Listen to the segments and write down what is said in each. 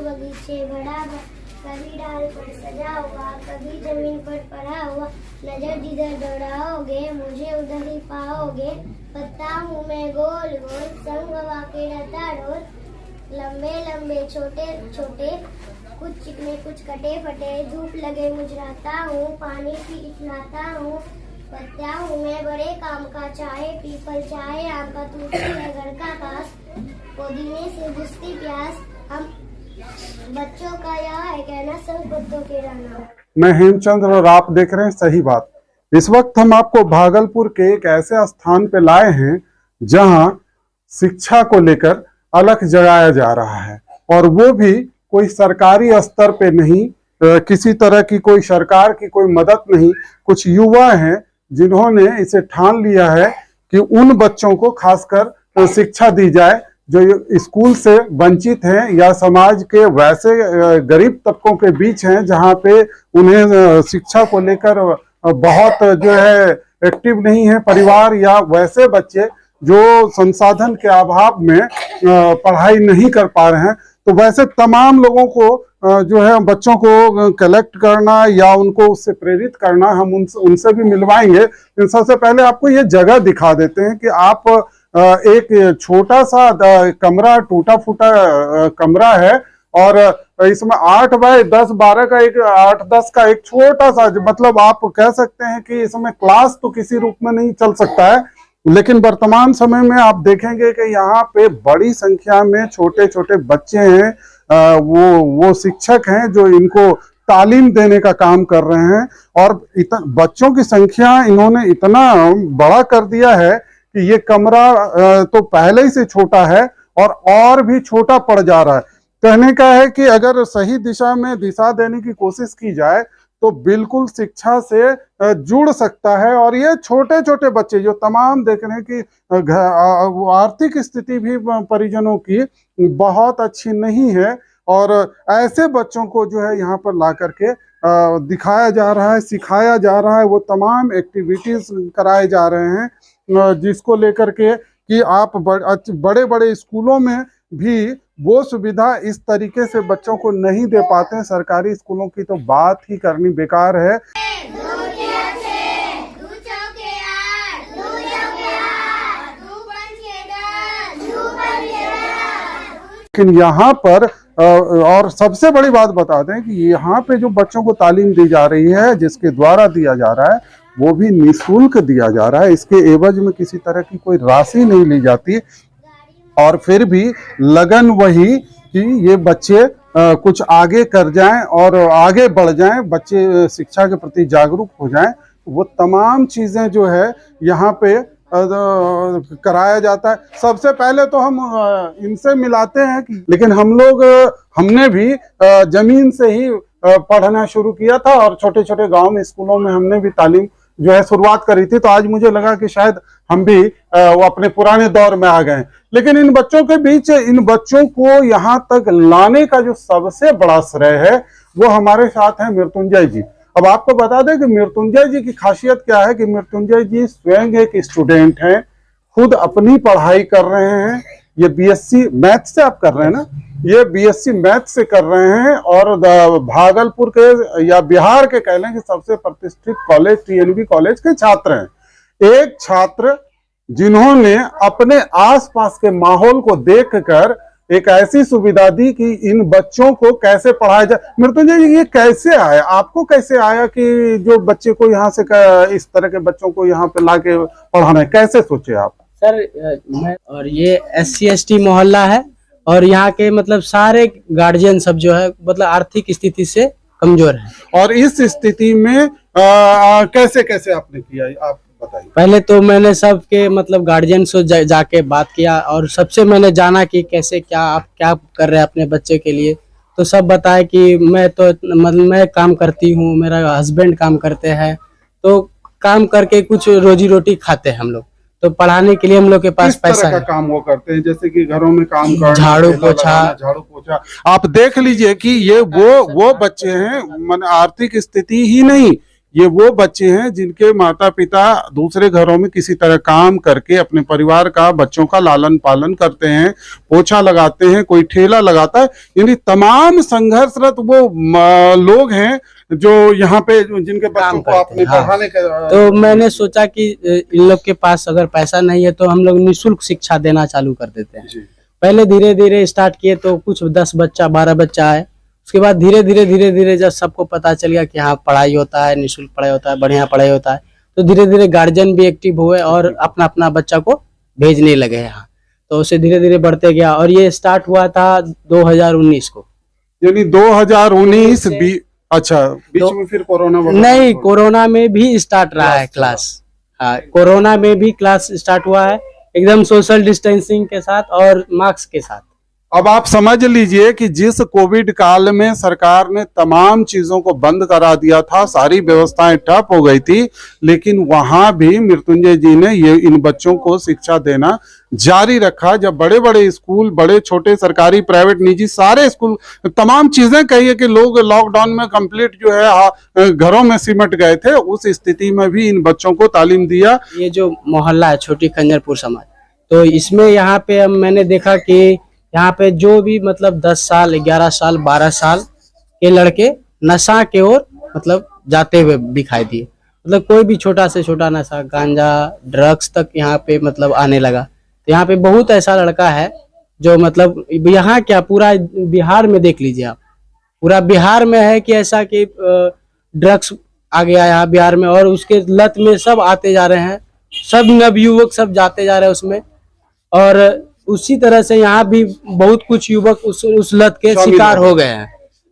बगीचे भरा हुआ, कभी डाल पर सजा हुआ, कभी जमीन पर पड़ा हुआ। नजर जिधर दौड़ाओगे मुझे उधर ही पाओगे। पत्ता हूँ मैं गोल गोल, संग वाके रहता डोल। लंबे लंबे छोटे छोटे, कुछ चिकने कुछ कटे फटे। धूप लगे मुझराता हूँ, पानी पी इठलाता हूँ। पत्ता हूँ मैं बड़े काम का, चाहे पीपल चाहे आम का। तुलसी है घर का पास, पुदीने से बुझती प्यास। हम बच्चों का यह है कहना, संग कुत्तों के रहना। मैं हेमचंद और आप देख रहे हैं सही बात। इस वक्त हम आपको भागलपुर के एक ऐसे स्थान पे लाए हैं जहां शिक्षा को लेकर अलख जगाया जा रहा है, और वो भी कोई सरकारी स्तर पे नहीं, किसी तरह की कोई सरकार की कोई मदद नहीं। कुछ युवा हैं जिन्होंने इसे ठान लिया है कि उन बच्चों को खासकर शिक्षा दी जाए जो स्कूल से वंचित हैं या समाज के वैसे गरीब तबकों के बीच हैं जहां पे उन्हें शिक्षा को लेकर बहुत जो है एक्टिव नहीं है परिवार, या वैसे बच्चे जो संसाधन के अभाव में पढ़ाई नहीं कर पा रहे हैं। तो वैसे तमाम लोगों को जो है बच्चों को कलेक्ट करना या उनको उससे प्रेरित करना, हम उनसे भी मिलवाएंगे। सबसे पहले आपको ये जगह दिखा देते हैं कि आप एक छोटा सा कमरा, टूटा फूटा कमरा है, और इसमें 8 बाय 10 12 का एक 8-10 का एक छोटा सा, मतलब आप कह सकते हैं कि इसमें क्लास तो किसी रूप में नहीं चल सकता है। लेकिन वर्तमान समय में आप देखेंगे कि यहाँ पे बड़ी संख्या में छोटे छोटे बच्चे हैं, वो शिक्षक हैं जो इनको तालीम देने का काम कर रहे हैं। और बच्चों की संख्या इन्होंने इतना बड़ा कर दिया है कि ये कमरा तो पहले ही से छोटा है और भी छोटा पड़ जा रहा है। कहने का है कि अगर सही दिशा में दिशा देने की कोशिश की जाए तो बिल्कुल शिक्षा से जुड़ सकता है। और ये छोटे छोटे बच्चे जो तमाम देख रहे हैं कि आर्थिक स्थिति भी परिजनों की बहुत अच्छी नहीं है, और ऐसे बच्चों को जो है यहाँ पर ला करके दिखाया जा रहा है, सिखाया जा रहा है, वो तमाम एक्टिविटीज कराए जा रहे हैं जिसको लेकर के कि आप बड़े बड़े स्कूलों में भी वो सुविधा इस तरीके से बच्चों को नहीं दे पाते हैं। सरकारी स्कूलों की तो बात ही करनी बेकार है। लेकिन यहाँ पर और सबसे बड़ी बात बता दें कि यहाँ पे जो बच्चों को तालीम दी जा रही है, जिसके द्वारा दिया जा रहा है, वो भी निःशुल्क दिया जा रहा है। इसके एवज में किसी तरह की कोई राशि नहीं ली जाती, और फिर भी लगन वही कि ये बच्चे कुछ आगे कर जाएं और आगे बढ़ जाएं, बच्चे शिक्षा के प्रति जागरूक हो जाएं। वो तमाम चीजें जो है यहाँ पे कराया जाता है। सबसे पहले तो हम इनसे मिलाते हैं कि, लेकिन हमने भी जमीन से ही पढ़ना शुरू किया था, और छोटे छोटे गांव में स्कूलों में हमने भी तालीम जो है शुरुआत करी थी। तो आज मुझे लगा कि शायद हम भी वो अपने पुराने दौर में आ गए। लेकिन इन बच्चों के बीच, इन बच्चों को यहाँ तक लाने का जो सबसे बड़ा श्रेय है वो हमारे साथ है मृत्युंजय जी। अब आपको बता दें कि मृत्युंजय जी की खासियत क्या है कि मृत्युंजय जी स्वयं एक स्टूडेंट हैं, खुद अपनी पढ़ाई कर रहे हैं। ये बीएससी मैथ से आप कर रहे हैं ना, ये बीएससी मैथ से कर रहे हैं, और भागलपुर के या बिहार के कह लें कि सबसे प्रतिष्ठित कॉलेज टीएनबी कॉलेज के छात्र हैं। एक छात्र जिन्होंने अपने आसपास के माहौल को देखकर एक ऐसी सुविधा दी कि इन बच्चों को कैसे पढ़ाया जाए। मृत्युंजय जी, ये कैसे आया, आपको कैसे आया कि जो बच्चे को यहाँ से इस तरह के बच्चों को यहाँ पे ला के पढ़ाना है, कैसे सोचे आप? सर और ये SC/ST मोहल्ला है, और यहाँ के मतलब सारे गार्जियन सब जो है मतलब आर्थिक स्थिति से कमजोर है। और इस स्थिति में कैसे कैसे आपने किया, आप बताइए। पहले तो मैंने सबके मतलब गार्जियन से जाके बात किया, और सबसे मैंने जाना कि कैसे आप क्या कर रहे हैं अपने बच्चे के लिए। तो सब बताया कि मैं तो मतलब मैं काम करती हूँ, मेरा हस्बैंड काम करते हैं, तो काम करके कुछ रोजी रोटी खाते हैं हम लोग। तो पढ़ाने के लिए हम लोग के पास पैसा का काम वो करते हैं, जैसे कि घरों में काम करना, झाड़ू पोछा। आप देख लीजिए कि ये वो बच्चे हैं, मन आर्थिक स्थिति ही नहीं, ये वो बच्चे हैं जिनके माता पिता दूसरे घरों में किसी तरह काम करके अपने परिवार का, बच्चों का लालन पालन करते हैं, पोछा लगाते हैं, कोई ठेला लगाता है। यानी तमाम संघर्षरत वो लोग हैं जो यहाँ पे जिनके बच्चों को आपने पढ़ाने का। तो मैंने सोचा कि इन लोग के पास अगर पैसा नहीं है तो हम लोग निःशुल्क शिक्षा देना चालू कर देते हैं। पहले धीरे धीरे स्टार्ट किए तो कुछ 10 बच्चा 12 बच्चा आए, उसके बाद धीरे धीरे जब सबको पता चल गया कि हाँ पढ़ाई होता है, निःशुल्क पढ़ाई होता है, बढ़िया पढ़ाई होता है, तो धीरे धीरे गार्जियन भी एक्टिव हुए और अपना अपना बच्चा को भेजने लगे यहाँ। तो उसे धीरे धीरे बढ़ते गया और ये स्टार्ट हुआ था 2019 को। यानी 2019 अच्छा, बीच में फिर कोरोना नहीं, कोरोना में भी स्टार्ट रहा है क्लास। हाँ, कोरोना में भी क्लास स्टार्ट हुआ है एकदम सोशल डिस्टेंसिंग के साथ और मास्क के साथ। अब आप समझ लीजिए कि जिस कोविड काल में सरकार ने तमाम चीजों को बंद करा दिया था, सारी व्यवस्थाएं ठप हो गई थी, लेकिन वहां भी मृत्युंजय जी ने ये इन बच्चों को शिक्षा देना जारी रखा। जब बड़े बड़े स्कूल, बड़े छोटे सरकारी, प्राइवेट, निजी सारे स्कूल, तमाम चीजें कहिए कि लोग लॉकडाउन में कंप्लीट जो है घरों में सिमट गए थे, उस स्थिति में भी इन बच्चों को तालीम दिया। ये जो मोहल्ला है छोटी खंजरपुर समाज, तो इसमें यहाँ पे मैंने देखा कि यहाँ पे जो भी मतलब 10 साल 11 साल 12 साल के लड़के नशा के ओर मतलब जाते हुए दिखाई दिए। मतलब कोई भी छोटा से छोटा नशा, गांजा, ड्रग्स तक यहाँ पे मतलब आने लगा। तो यहाँ पे बहुत ऐसा लड़का है जो मतलब यहाँ क्या पूरा बिहार में देख लीजिए आप, पूरा बिहार में है कि ऐसा कि ड्रग्स आ गया यहाँ बिहार में और उसके लत में सब आते जा रहे हैं, सब नवयुवक सब जाते जा रहे हैं उसमें। और उसी तरह से यहाँ भी बहुत कुछ युवक उस लत के शिकार हो गए हैं।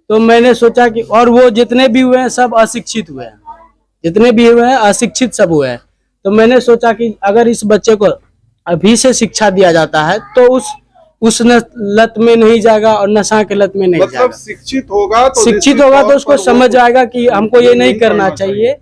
तो मैंने सोचा कि और वो जितने भी हुए हैं सब अशिक्षित हुए हैं, जितने भी हुए हैं अशिक्षित सब हुए हैं। तो मैंने सोचा कि अगर इस बच्चे को अभी से शिक्षा दिया जाता है तो उस लत में नहीं जाएगा और नशा के लत में नहीं मतलब जाएगा। शिक्षित होगा तो उसको समझ आएगा कि हमको ये नहीं करना चाहिए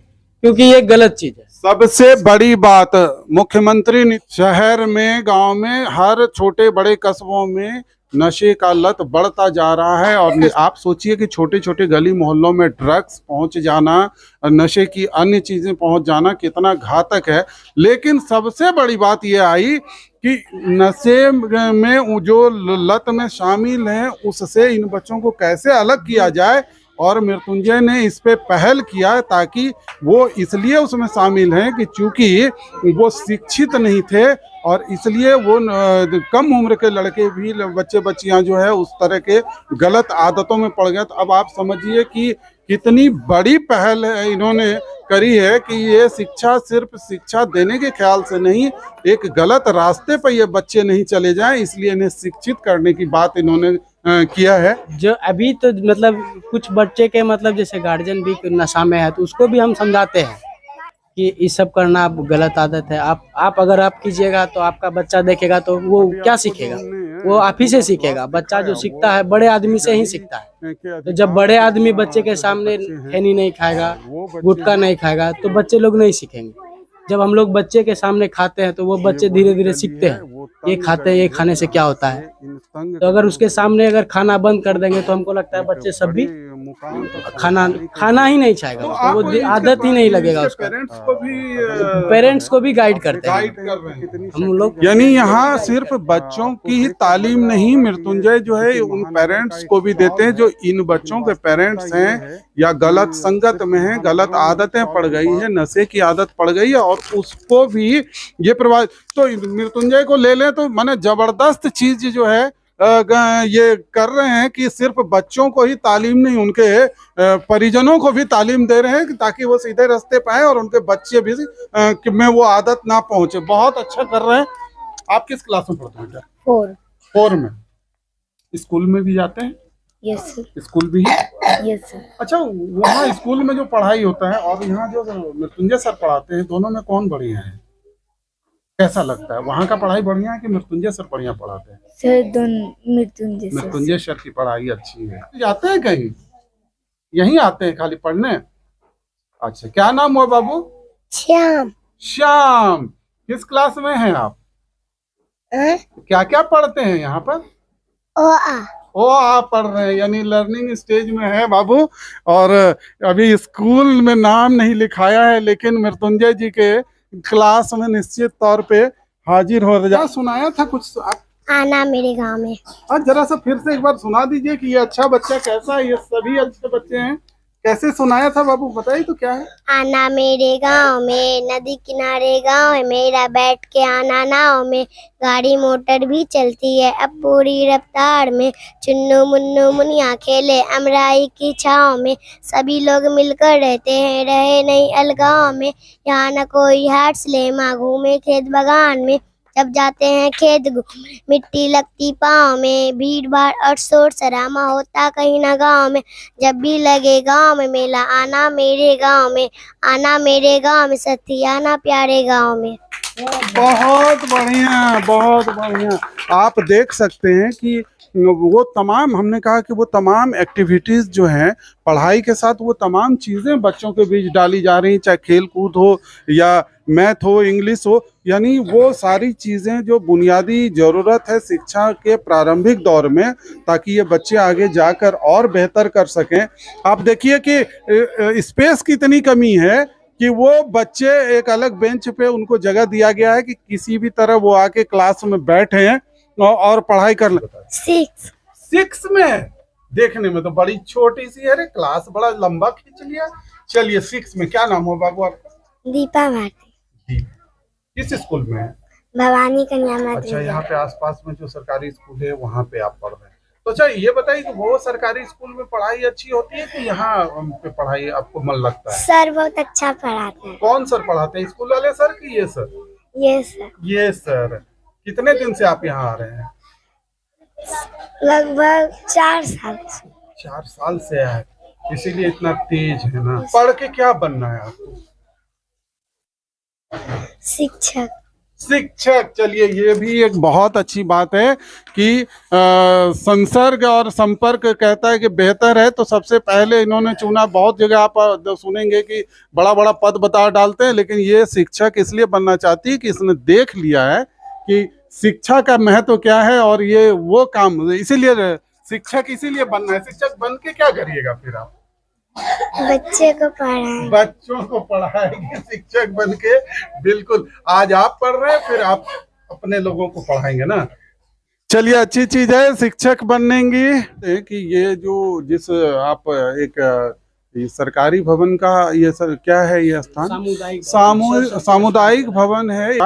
क्योंकि ये गलत चीज है। सबसे बड़ी बात, मुख्यमंत्री ने शहर में, गांव में, हर छोटे बड़े कस्बों में नशे का लत बढ़ता जा रहा है। और आप सोचिए कि छोटे छोटे गली मोहल्लों में ड्रग्स पहुंच जाना, नशे की अन्य चीजें पहुंच जाना कितना घातक है। लेकिन सबसे बड़ी बात यह आई कि नशे में जो लत में शामिल हैं उससे इन बच्चों को कैसे अलग किया जाए, और मृत्युंजय ने इस पे पहल किया ताकि वो इसलिए उसमें शामिल हैं कि चूंकि वो शिक्षित नहीं थे और इसलिए वो कम उम्र के लड़के भी, बच्चे बच्चियां जो है उस तरह के गलत आदतों में पड़ गए। तो अब आप समझिए कि कितनी बड़ी पहल है इन्होंने करी है कि ये शिक्षा सिर्फ शिक्षा देने के ख्याल से नहीं, एक गलत रास्ते पर ये बच्चे नहीं चले जाएं, इसलिए इन्हें शिक्षित करने की बात इन्होंने किया है। जो अभी तो मतलब कुछ बच्चे के मतलब जैसे गार्जियन भी नशा में है तो उसको भी हम समझाते हैं कि ये सब करना गलत आदत है। आप अगर आप कीजिएगा तो आपका बच्चा देखेगा तो वो क्या सीखेगा, वो आप ही से सीखेगा। बच्चा जो सीखता है बड़े आदमी से ही सीखता है। तो जब बड़े आदमी बच्चे के सामने खैनी नहीं खाएगा, गुटखा नहीं खाएगा तो बच्चे लोग नहीं सीखेंगे। जब हम लोग बच्चे के सामने खाते हैं तो वो बच्चे धीरे धीरे सीखते हैं, ये खाते हैं, ये खाने से क्या होता है। तो अगर उसके सामने अगर खाना बंद कर देंगे तो हमको लगता है बच्चे सब भी खाना ही नहीं चाहेगा, तो वो आदत ही नहीं लगेगा उसका। पेरेंट्स को भी गाइड करते हैं हम लोग। यानी यहाँ सिर्फ बच्चों की ही तालीम नहीं, मृत्युंजय जो है उन पेरेंट्स को भी देते हैं जो इन बच्चों के पेरेंट्स हैं या गलत संगत में हैं, गलत आदतें पड़ गई है, नशे की आदत पड़ गई है और उसको भी ये प्रभावित। तो मृत्युंजय को ले लें तो माने जबरदस्त चीज जो है ये कर रहे हैं कि सिर्फ बच्चों को ही तालीम नहीं, उनके परिजनों को भी तालीम दे रहे हैं ताकि वो सीधे रास्ते पे आए और उनके बच्चे भी में वो आदत ना पहुंचे। बहुत अच्छा कर रहे हैं। आप किस क्लास में पढ़ते हैं बेटा? 4 में। स्कूल में भी जाते हैं? यस स्कूल भी है? Yes sir. अच्छा, वहाँ स्कूल में जो पढ़ाई होता है और यहाँ जो मृत्युंजय सर पढ़ाते हैं, दोनों में कौन बढ़िया है? कैसा लगता है? वहाँ का पढ़ाई बढ़िया है कि मृत्युंजय सर बढ़िया पढ़ाते हैं? सर दोनों मृत्युंजय सर की पढ़ाई अच्छी है। जाते हैं कहीं? यहीं आते हैं खाली पढ़ने? अच्छा, क्या नाम हुआ बाबू? श्याम। श्याम, किस क्लास में हैं आप? क्या क्या पढ़ते हैं यहाँ पर? वो आप पढ़ रहे हैं, यानी लर्निंग स्टेज में है बाबू। और अभी स्कूल में नाम नहीं लिखाया है, लेकिन मृत्युंजय जी के क्लास में निश्चित तौर पे हाजिर हो जा। सुनाया था कुछ आना मेरे गांव में। आज जरा सा फिर से एक बार सुना दीजिए कि ये अच्छा बच्चा कैसा है, ये सभी अच्छे बच्चे हैं, कैसे सुनाया था बाबू, बताइए तो क्या है। आना मेरे गांव में, नदी किनारे गांव है मेरा, बैठ के आना नाव में, गाड़ी मोटर भी चलती है अब पूरी रफ्तार में, चुन्नू मुन्नू मुनिया खेले अमराई की छाव में, सभी लोग मिलकर रहते हैं रहे नहीं अलगाव में, यहाँ न कोई हाट सिलेमा घूमे खेत बगान में, जब जाते हैं खेत मिट्टी लगती पाँव में, भीड़ भाड़ और शोर सरामा होता कहीं न गाँव में, जब भी लगे गाँव में मेला आना मेरे गाँव में, आना मेरे गाँव में साथी आना प्यारे गाँव में। बहुत बढ़िया, बहुत बढ़िया। आप देख सकते हैं कि वो तमाम, हमने कहा कि वो तमाम एक्टिविटीज़ जो हैं पढ़ाई के साथ, वो तमाम चीज़ें बच्चों के बीच डाली जा रही हैं, चाहे खेल कूद हो या मैथ हो, इंग्लिश हो, यानी वो सारी चीज़ें जो बुनियादी ज़रूरत है शिक्षा के प्रारंभिक दौर में, ताकि ये बच्चे आगे जाकर और बेहतर कर सकें। आप देखिए कि स्पेस की इतनी कमी है कि वो बच्चे एक अलग बेंच पे उनको जगह दिया गया है कि किसी भी तरह वो आके क्लास में बैठे हैं और पढ़ाई कर लें। 6 में देखने में तो बड़ी छोटी सी है रे, क्लास बड़ा लंबा खींच लिया। चलिए 6 में, क्या नाम हो बाबू आपका? दीपा भारती। किस स्कूल में है? भवानी कन्या। अच्छा, यहाँ पे आसपास में जो सरकारी स्कूल है वहाँ पे आप पढ़ रहे हैं। तो अच्छा ये बताइए कि वो सरकारी स्कूल में पढ़ाई अच्छी होती है कि यहाँ पे पढ़ाई आपको मन लगता है? सर बहुत अच्छा पढ़ाते हैं। कौन सर पढ़ाते हैं, स्कूल वाले सर कि ये सर? ये सर। ये सर। कितने दिन से आप यहाँ आ रहे हैं? लगभग 4 साल। 4 साल से है, इसीलिए इतना तेज है ना। पढ़ के क्या बनना है आपको? शिक्षक। शिक्षक। चलिए ये भी एक बहुत अच्छी बात है कि संसर्ग और संपर्क कहता है कि बेहतर है, तो सबसे पहले इन्होंने चुना। बहुत जगह आप सुनेंगे कि बड़ा बड़ा पद बता डालते हैं, लेकिन ये शिक्षक इसलिए बनना चाहती है कि इसने देख लिया है कि शिक्षा का महत्व क्या है, और ये वो काम, इसीलिए शिक्षक इसीलिए बनना है। शिक्षक बन के क्या करिएगा फिर आप? बच्चों को पढ़ाएंगे शिक्षक बन के। बिल्कुल, आज आप पढ़ रहे हैं, फिर आप अपने लोगों को पढ़ाएंगे ना। चलिए अच्छी चीज है, शिक्षक बनेंगी। कि ये जो जिस आप एक ये सरकारी भवन का, ये सर क्या है ये स्थान? सामुदायिक भवन है।